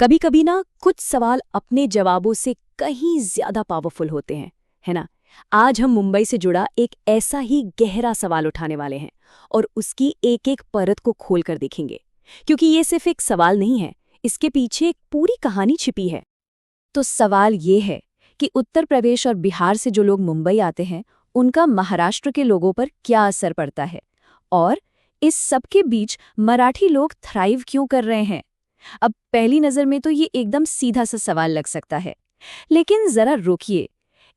कभी कभी ना कुछ सवाल अपने जवाबों से कहीं ज्यादा पावरफुल होते हैं, है ना। आज हम मुंबई से जुड़ा एक ऐसा ही गहरा सवाल उठाने वाले हैं और उसकी एक एक परत को खोल कर देखेंगे, क्योंकि ये सिर्फ एक सवाल नहीं है, इसके पीछे एक पूरी कहानी छिपी है। तो सवाल ये है कि उत्तर प्रदेश और बिहार से जो लोग मुंबई आते हैं, उनका महाराष्ट्र के लोगों पर क्या असर पड़ता है, और इस सब के बीच मराठी लोग थ्राइव क्यों कर रहे हैं। अब पहली नजर में तो ये एकदम सीधा सा सवाल लग सकता है, लेकिन जरा रुकिए,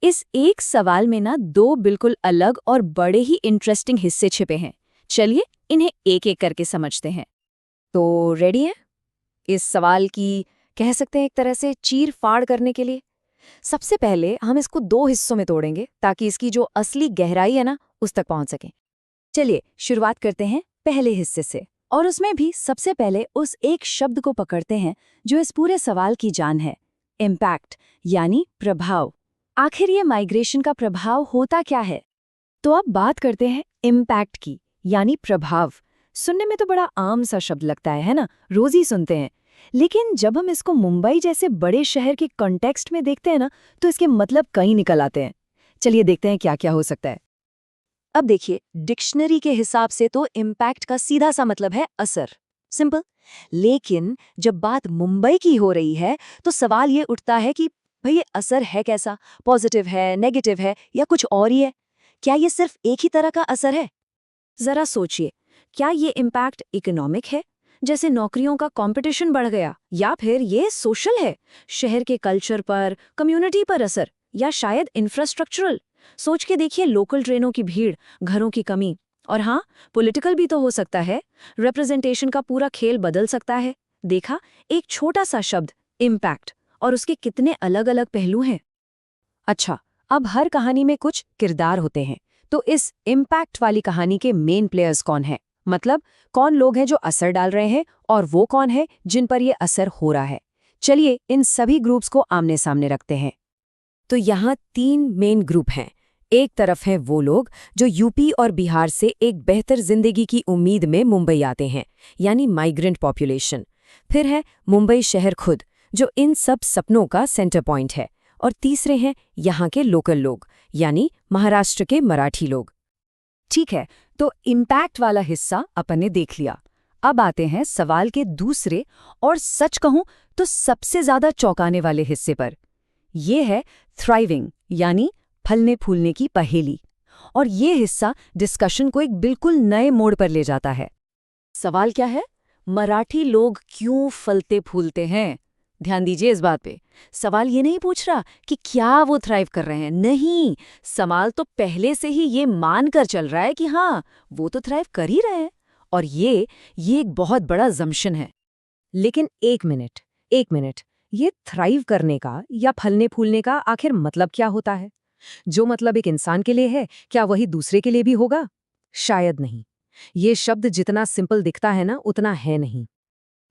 इस एक सवाल में ना दो बिल्कुल अलग और बड़े ही इंटरेस्टिंग हिस्से छिपे हैं। चलिए इन्हें एक एक करके समझते हैं। तो रेडी हैं इस सवाल की, कह सकते हैं एक तरह से चीर फाड़ करने के लिए। सबसे पहले हम इसको दो हिस्सों में तोड़ेंगे ताकि इसकी जो असली गहराई है ना, उस तक पहुंच सकें। चलिए शुरुआत करते हैं पहले हिस्से से, और उसमें भी सबसे पहले उस एक शब्द को पकड़ते हैं जो इस पूरे सवाल की जान है, इम्पैक्ट, यानी प्रभाव। आखिर ये माइग्रेशन का प्रभाव होता क्या है? तो अब बात करते हैं इम्पैक्ट की, यानी प्रभाव। सुनने में तो बड़ा आम सा शब्द लगता है ना, रोज ही सुनते हैं। लेकिन जब हम इसको मुंबई जैसे बड़े शहर के कॉन्टेक्स्ट में देखते हैं ना, तो इसके मतलब कई निकल आते हैं। चलिए देखते हैं क्या क्या हो सकता है। अब देखिए, डिक्शनरी के हिसाब से तो इम्पैक्ट का सीधा सा मतलब है असर, सिंपल। लेकिन जब बात मुंबई की हो रही है तो सवाल ये उठता है कि भाई ये असर है कैसा, पॉजिटिव है, नेगेटिव है, या कुछ और ही है? क्या ये सिर्फ एक ही तरह का असर है? जरा सोचिए, क्या ये इम्पैक्ट इकोनॉमिक है, जैसे नौकरियों का कंपटीशन बढ़ गया, या फिर ये सोशल है, शहर के कल्चर पर, कम्युनिटी पर असर, या शायद इंफ्रास्ट्रक्चरल? सोच के देखिए, लोकल ट्रेनों की भीड़, घरों की कमी, और हाँ, पॉलिटिकल भी तो हो सकता है। रिप्रेजेंटेशन का पूरा खेल बदल सकता है। देखा, एक छोटा सा शब्द इम्पैक्ट, और उसके कितने अलग अलग पहलू हैं। अच्छा, अब हर कहानी में कुछ किरदार होते हैं, तो इस इम्पैक्ट वाली कहानी के मेन प्लेयर्स कौन है, मतलब कौन लोग हैं जो असर डाल रहे हैं, और वो कौन है जिन पर ये असर हो रहा है। चलिए इन सभी ग्रुप्स को आमने सामने रखते हैं। तो यहाँ तीन मेन ग्रुप हैं। एक तरफ हैं वो लोग जो यूपी और बिहार से एक बेहतर जिंदगी की उम्मीद में मुंबई आते हैं, यानी माइग्रेंट पॉपुलेशन। फिर है मुंबई शहर खुद, जो इन सब सपनों का सेंटर पॉइंट है। और तीसरे हैं यहाँ के लोकल लोग, यानी महाराष्ट्र के मराठी लोग। ठीक है, तो इम्पैक्ट वाला हिस्सा अपन ने देख लिया। अब आते हैं सवाल के दूसरे और सच कहूं तो सबसे ज्यादा चौंकाने वाले हिस्से पर। ये है थ्राइविंग, यानी फलने फूलने की पहेली। और ये हिस्सा डिस्कशन को एक बिल्कुल नए मोड़ पर ले जाता है। सवाल क्या है? मराठी लोग क्यों फलते फूलते हैं? ध्यान दीजिए इस बात पे। सवाल ये नहीं पूछ रहा कि क्या वो थ्राइव कर रहे हैं, नहीं। सवाल तो पहले से ही ये मानकर चल रहा है कि हाँ, वो तो थ्राइव कर ही रहे हैं। और ये एक बहुत बड़ा जम्पशन है। लेकिन एक मिनट, ये थ्राइव करने का या फलने फूलने का आखिर मतलब क्या होता है? जो मतलब एक इंसान के लिए है, क्या वही दूसरे के लिए भी होगा? शायद नहीं। ये शब्द जितना सिंपल दिखता है ना, उतना है नहीं।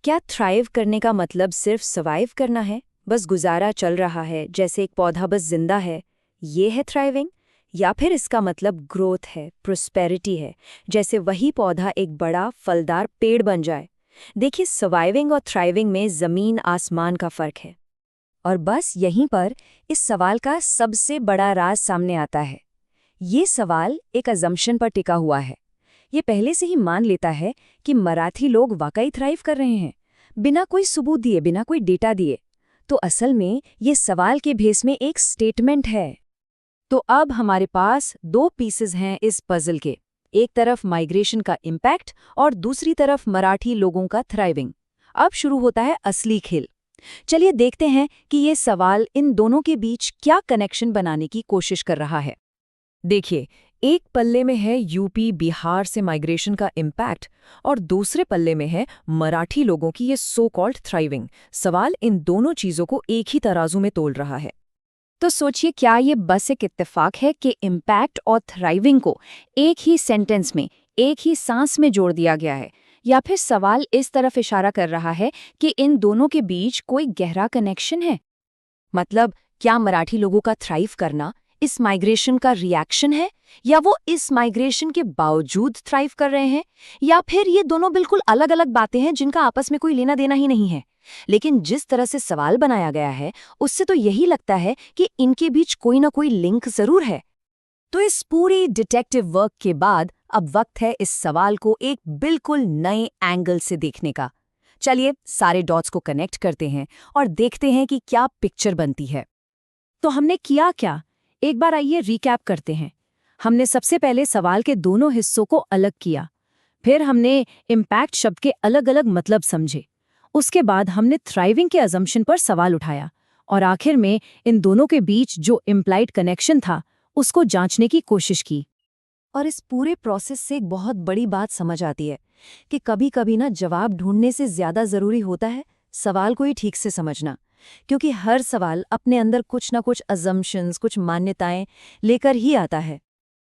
क्या थ्राइव करने का मतलब सिर्फ सर्वाइव करना है, बस गुजारा चल रहा है, जैसे एक पौधा बस जिंदा है, ये है थ्राइविंग? या फिर इसका मतलब ग्रोथ है, प्रोस्पेरिटी है, जैसे वही पौधा एक बड़ा फलदार पेड़ बन जाए? देखिए, सर्वाइविंग और थ्राइविंग में जमीन आसमान का फर्क है। और बस यहीं पर इस सवाल का सबसे बड़ा राज सामने आता है। ये सवाल एक अजम्पशन पर टिका हुआ है। ये पहले से ही मान लेता है कि मराठी लोग वाकई थ्राइव कर रहे हैं, बिना कोई सबूत दिए, बिना कोई डेटा दिए। तो असल में ये सवाल के भेस में एक स्टेटमेंट है। तो अब हमारे पास दो पीसेस हैं इस पजल के, एक तरफ माइग्रेशन का इम्पैक्ट और दूसरी तरफ मराठी लोगों का थ्राइविंग। अब शुरू होता है असली खेल। चलिए देखते हैं कि ये सवाल इन दोनों के बीच क्या कनेक्शन बनाने की कोशिश कर रहा है। देखिए, एक पल्ले में है यूपी बिहार से माइग्रेशन का इम्पैक्ट, और दूसरे पल्ले में है मराठी लोगों की ये सो कॉल्ड थ्राइविंग। सवाल इन दोनों चीजों को एक ही तराजू में तोल रहा है। तो सोचिए, क्या ये बस एक इत्तेफाक है कि इम्पैक्ट और थ्राइविंग को एक ही सेंटेंस में, एक ही सांस में जोड़ दिया गया है, या फिर सवाल इस तरफ इशारा कर रहा है कि इन दोनों के बीच कोई गहरा कनेक्शन है? मतलब क्या मराठी लोगों का थ्राइव करना इस माइग्रेशन का रिएक्शन है, या वो इस माइग्रेशन के बावजूद थ्राइव कर रहे हैं, या फिर ये दोनों बिल्कुल अलग अलग बातें हैं जिनका आपस में कोई लेना देना ही नहीं है? लेकिन जिस तरह से सवाल बनाया गया है उससे तो यही लगता है कि इनके बीच कोई ना कोई लिंक जरूर है। तो इस पूरी डिटेक्टिव वर्क के बाद अब वक्त है इस सवाल को एक बिल्कुल नए एंगल से देखने का। चलिए सारे डॉट्स को कनेक्ट करते हैं और देखते हैं कि क्या पिक्चर बनती है। तो हमने किया क्या, एक बार आइए रिकैप करते हैं। हमने सबसे पहले सवाल के दोनों हिस्सों को अलग किया, फिर हमने इम्पैक्ट शब्द के अलग अलग मतलब समझे, उसके बाद हमने थ्राइविंग के अजम्पशन पर सवाल उठाया, और आखिर में इन दोनों के बीच जो इम्प्लाइड कनेक्शन था उसको जांचने की कोशिश की। और इस पूरे प्रोसेस से एक बहुत बड़ी बात समझ आती है कि कभी-कभी ना जवाब ढूंढने से ज्यादा जरूरी होता है सवाल को ही ठीक से समझना, क्योंकि हर सवाल अपने अंदर कुछ ना कुछ अजम्पशंस, कुछ मान्यताएं लेकर ही आता है।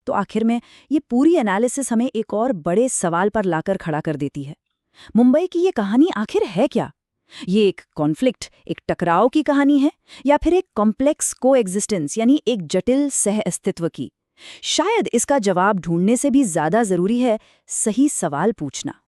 तो आखिर में ये पूरी एनालिसिस हमें एक और बड़े सवाल पर लाकर खड़ा कर देती है। मुंबई की ये कहानी आखिर है क्या? ये एक कॉन्फ्लिक्ट, एक टकराव की कहानी है, या फिर एक कॉम्प्लेक्स कोएग्जिस्टेंस यानी एक जटिल सह अस्तित्व की? शायद इसका जवाब ढूंढने से भी ज्यादा जरूरी है सही सवाल पूछना।